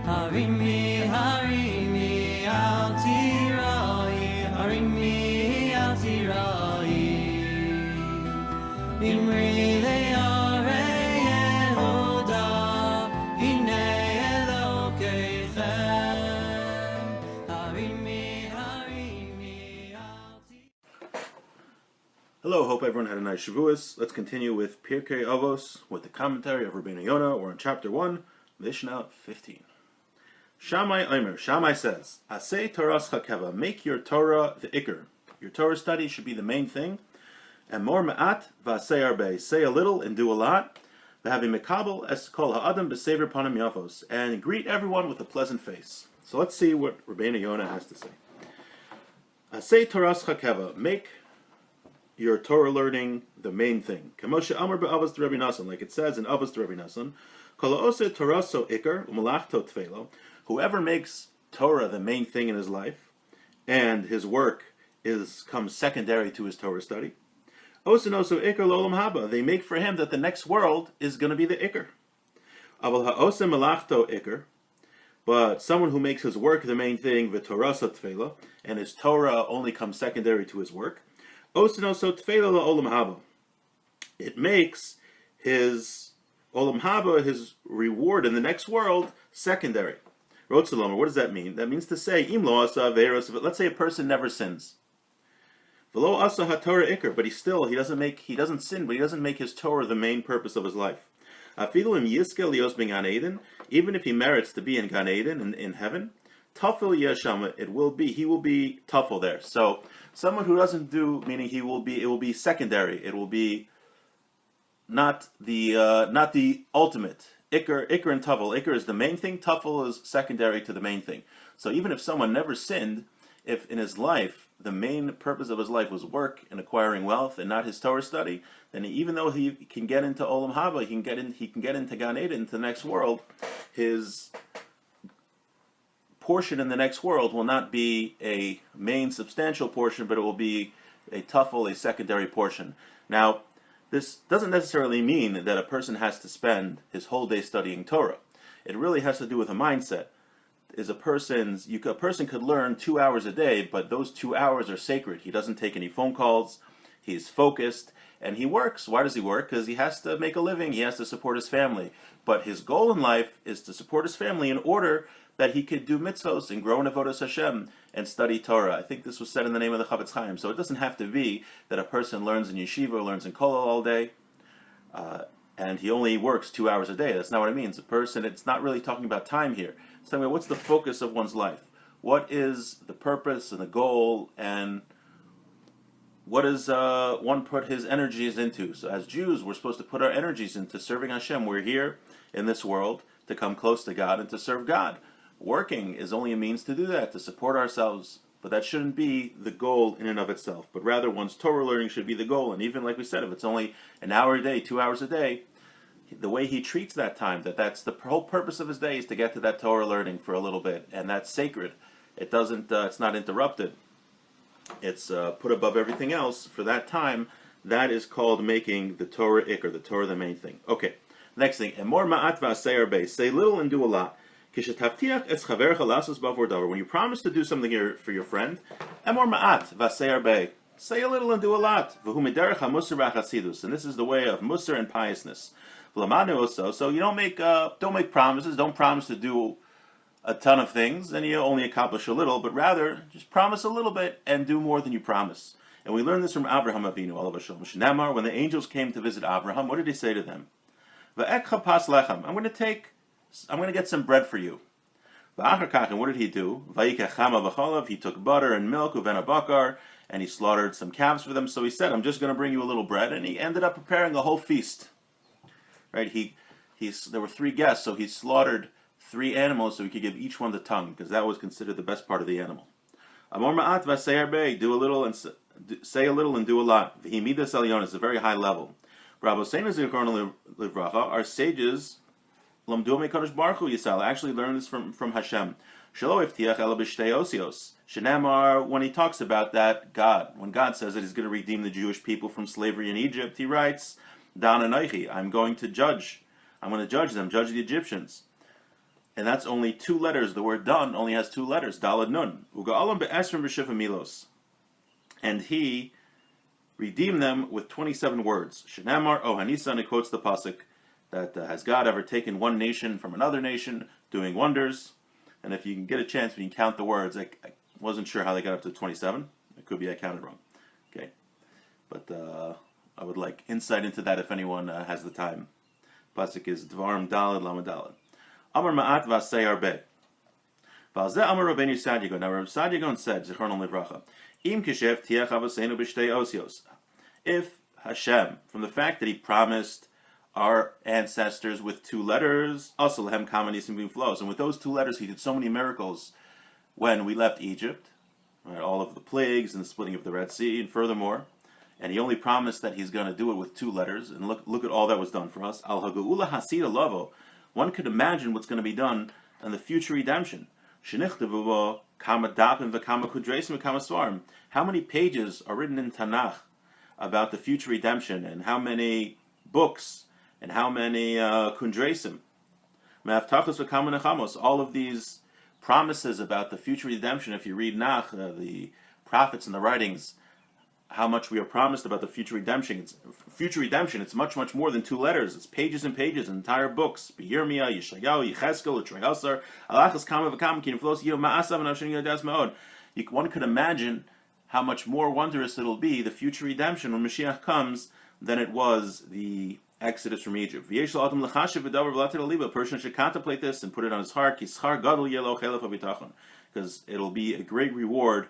Harimi, harimi, al tirai, harimi, al tirai. Imri le'arei Yehuda, hinei Elokeichem. Harimi, harimi, al tirai. Hello, hope everyone had a nice Shavuos. Let's continue with Pirkei Avos with the commentary of Rabeinu Yonah. We're in chapter 1, Mishnah 15. Shammai Omer, Shammai says, Aseh Toras Chakeva, make your Torah the Iker. Your Torah study should be the main thing. And more ma'at v'aseh arbe, say a little and do a lot. V'havi mekabel es kol ha'adam b'sever panim yafos, and greet everyone with a pleasant face. So let's see what Rabeinu Yonah has to say. Aseh Toras Chakeva, make your Torah learning the main thing. Kamoshe Amar be'Avos Rabbi Nassan, like it says in Avos Rabbi Nassan, Kol ha'oseh Toraso Iker u'malachto tefelo. Whoever makes Torah the main thing in his life, and his work comes secondary to his Torah study, Osenoso Iker Lolam Haba, they make for him that the next world is going to be the Iker. Aval ha'oseh malachto Iker, but someone who makes his work the main thing, v'torasa tefela, and his Torah only comes secondary to his work, Osenoso tefela la'olam haba. It makes his olam haba, his reward in the next world, secondary. Rotzeloma, what does that mean? That means to say, im lo asa averos, let's say a person never sins. V'lo asa haTorah ikar, but he doesn't sin, but he doesn't make his Torah the main purpose of his life. Afilu im yiskel lios ben Gan Eden, even if he merits to be in Gan Eden, in heaven, tafel yeshama, he will be tafel there. So, someone who doesn't do, meaning it will be secondary, it will be not the ultimate. Iker and Tafel. Iker is the main thing, Tafel is secondary to the main thing. So even if someone never sinned, if in his life, the main purpose of his life was work and acquiring wealth and not his Torah study, then even though he can get into Olam Haba, he can get into Gan Eden, into the next world, his portion in the next world will not be a main substantial portion, but it will be a Tafel, a secondary portion. Now, this doesn't necessarily mean that a person has to spend his whole day studying Torah. It really has to do with a mindset. A person could learn 2 hours a day, but those 2 hours are sacred. He doesn't take any phone calls, he's focused, and he works. Why does he work? Because he has to make a living, he has to support his family. But his goal in life is to support his family in order that he could do mitzvos and grow in avodas Hashem and study Torah. I think this was said in the name of the Chavetz Chaim. So it doesn't have to be that a person learns in yeshiva or learns in kollel all day, and he only works 2 hours a day. That's not what it means. It's not really talking about time here. It's talking about what's the focus of one's life. What is the purpose and the goal, and what does one put his energies into? So as Jews, we're supposed to put our energies into serving Hashem. We're here in this world to come close to God and to serve God. Working is only a means to do that, to support ourselves, but that shouldn't be the goal in and of itself, but rather one's Torah learning should be the goal. And even like we said, if it's only an hour a day, 2 hours a day, the way he treats that time, that's the whole purpose of his day, is to get to that Torah learning for a little bit, and that's sacred. It's not interrupted. It's put above everything else for that time. That is called making the Torah ikr, the Torah the main thing. Okay, next thing, and more ma'at v'aseh arbe, say little and do a lot. When you promise to do something for your friend, say a little and do a lot. And this is the way of musar and piousness. So you don't make promises. Don't promise to do a ton of things, and you only accomplish a little, but rather just promise a little bit and do more than you promise. And we learn this from Abraham Avinu, alav hashalom. Shnamar, when the angels came to visit Abraham, what did he say to them? I'm going to get some bread for you. And what did he do? He took butter and milk, and he slaughtered some calves for them. So he said, I'm just going to bring you a little bread. And he ended up preparing a whole feast. Right? There were 3 guests, so he slaughtered 3 animals so he could give each one the tongue, because that was considered the best part of the animal. Do a little and say a little and do a lot. V'himidas elyon is a very high level. Our sages actually learned this from Hashem. Shenamar, when he talks about that, when God says that he's going to redeem the Jewish people from slavery in Egypt, he writes, Dan Anoichi, I'm going to judge them, judge the Egyptians. And that's only 2 letters. The word done only has 2 letters. Dalad nun. Uga'alam be'esrim b'shiva milos. And he redeemed them with 27 words. Shenamar Ohanisa, and it quotes the pasuk that has God ever taken one nation from another nation, doing wonders? And if you can get a chance, we can count the words. I wasn't sure how they got up to 27. It could be I counted wrong. Okay, but I would like insight into that if anyone has the time. Pasuk is Dvarim Dalad Lamed Dalad. Amar Ma'at Vasei Arbe. Valzeh Amar Rabeinu Sadyagon. Now Rabbi Sadyagon said, Zichronon Livracha, Im Kishev Tiech Avosenu B'Shtei Osios. If Hashem, from the fact that He promised our ancestors with 2 letters, also Lehem Kamanisim Bim flows, and with those 2 letters He did so many miracles when we left Egypt, right, all of the plagues and the splitting of the Red Sea, and furthermore, and He only promised that He's going to do it with 2 letters, and look at all that was done for us. Al Hageula Hasida Lavo. One could imagine what's going to be done in the future redemption. Shenichtavu Kama Dapim V'Kama Kudresim V'Kama Svarim. How many pages are written in Tanakh about the future redemption, and how many books, and how many kundresim? Me'aftachos V'Kama Nechamos. All of these promises about the future redemption. If you read Nach, the prophets and the writings, how much we are promised about the future redemption. It's much, much more than 2 letters. It's pages and pages, entire books. Yirmiyah, Yeshayahu, Yecheskel, Yisrael, Alachas Kama V'Kama, Kin Flos Yom Ma'asav and Hashem Yodas Me'od. One could imagine how much more wondrous it'll be, the future redemption, when Mashiach comes, than it was the Exodus from Egypt. A person should contemplate this and put it on his heart, because it'll be a great reward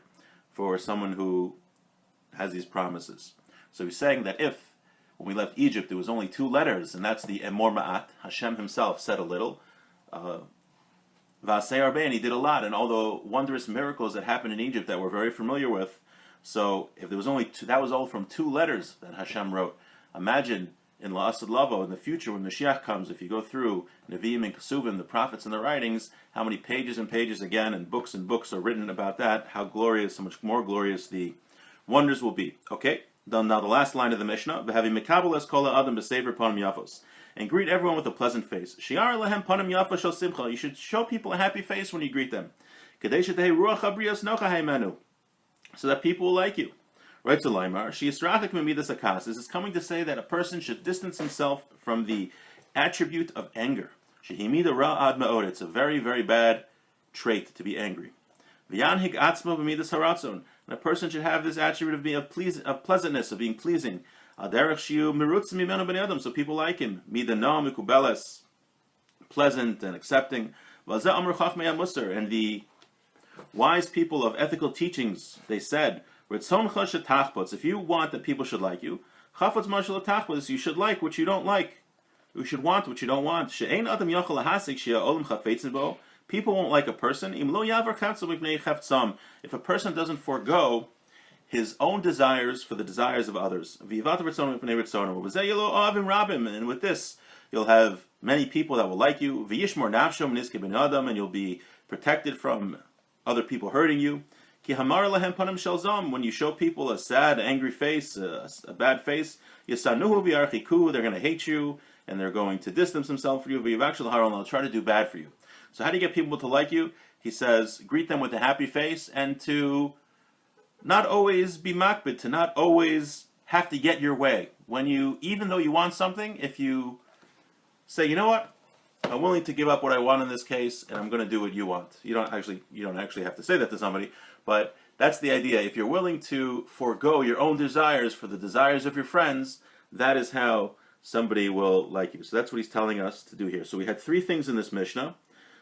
for someone who has these promises. So he's saying that if, when we left Egypt, there was only 2 letters, and that's the Emor Ma'at, Hashem Himself said a little, Vasei Arbe, and He did a lot, and all the wondrous miracles that happened in Egypt that we're very familiar with. So if there was only 2, that was all from 2 letters that Hashem wrote. Imagine in La'asad Lavo, in the future, when Mashiach comes, if you go through Nevi'im and Kesuvim, the prophets and the writings, how many pages and pages again, and books are written about that, how glorious, how much more glorious the wonders will be. Okay, now the last line of the Mishnah, V'havi mekabel es kol ha'adam b'sever panim yafos, and greet everyone with a pleasant face. Shi'ar lehem panim yafos shel simcha. You should show people a happy face when you greet them. Kedei shetei ruach habrios nocha heimenu, so that people will like you. Right to Laimar, she'israchik memidas akas. This is coming to say that a person should distance himself from the attribute of anger. Shehimida ra'ad ma'od. It's a very, very bad trait to be angry. V'yanhig atzmo b'midas haratzon. And a person should have this attribute of being of pleasantness, of being pleasing. Aderech shiu mirutzim mimenu b'nei adam, so people like him. Mida no mikubeles, pleasant and accepting. V'azeh amar chachmei hamusar, and the wise people of ethical teachings, they said, if you want that people should like you, you should like what you don't like. You should want what you don't want. People won't like a person if a person doesn't forego his own desires for the desires of others. And with this, you'll have many people that will like you, and you'll be protected from other people hurting you. When you show people a sad, angry face, a bad face, they're going to hate you, and they're going to distance themselves from you. They'll try to do bad for you. So how do you get people to like you? He says, greet them with a happy face, and to not always be makbid, to not always have to get your way. Even though you want something, if you say, you know what, I'm willing to give up what I want in this case, and I'm going to do what you want. You don't actually have to say that to somebody, but that's the idea. If you're willing to forego your own desires for the desires of your friends, that is how somebody will like you. So that's what he's telling us to do here. So we had 3 things in this Mishnah.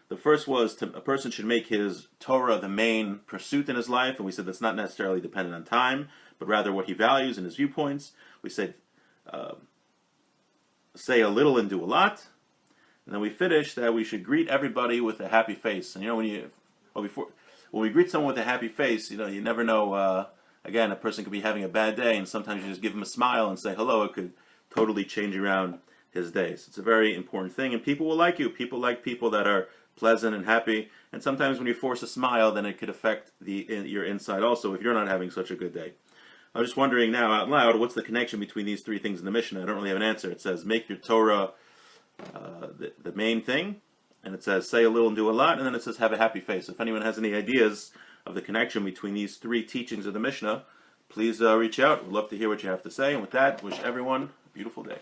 The first was a person should make his Torah the main pursuit in his life, and we said that's not necessarily dependent on time, but rather what he values and his viewpoints. We said say a little and do a lot, and then we finished that we should greet everybody with a happy face. And when we greet someone with a happy face, you never know. Again, a person could be having a bad day, and sometimes you just give him a smile and say hello. It could totally change around his days. It's a very important thing, and people will like you. People like people that are pleasant and happy, and sometimes when you force a smile, then it could affect your inside also if you're not having such a good day. I was just wondering now out loud, what's the connection between these 3 things in the Mishnah? I don't really have an answer. It says make your Torah the main thing, and it says say a little and do a lot, and then it says have a happy face. If anyone has any ideas of the connection between these three teachings of the Mishnah, please reach out. We'd love to hear what you have to say. And with that, wish everyone a beautiful day.